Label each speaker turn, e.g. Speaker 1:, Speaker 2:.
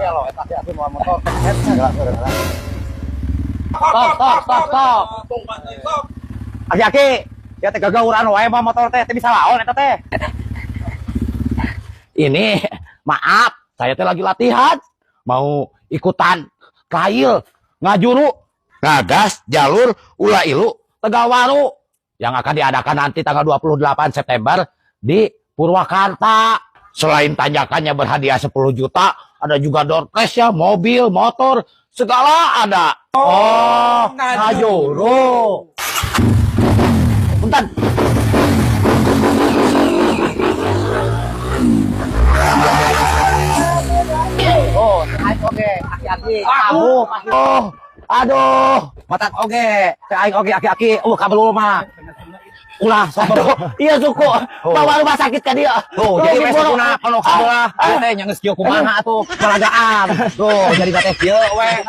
Speaker 1: oke lo eta teh atuh motor head segala segala. Stop. Aki-aki, ya teh gagauran wae mah motor teh bisa laon eta teh. Ini maaf, saya teh lagi latihan. Mau ikutan trail ngajuru ngagas jalur ulah ilu Tegalwaru yang akan diadakan nanti tanggal 28 September di Purwakarta. Selain tanjakannya berhadiah 10 juta, ada juga door prize ya, mobil, motor, segala ada. Oh, ngajuru. Bentar. Oh, oke, aki-aki, kamu. Oh, aduh, matak oke, aki-aki, kabel mah. Ulah, iya suku, bawa rumah sakit kan dia. Tuh, jadi besok kuna, kalau kamu lah, teh nyangges kieu kumaha tuh, peragaan. Tuh, jadi teh kieu we.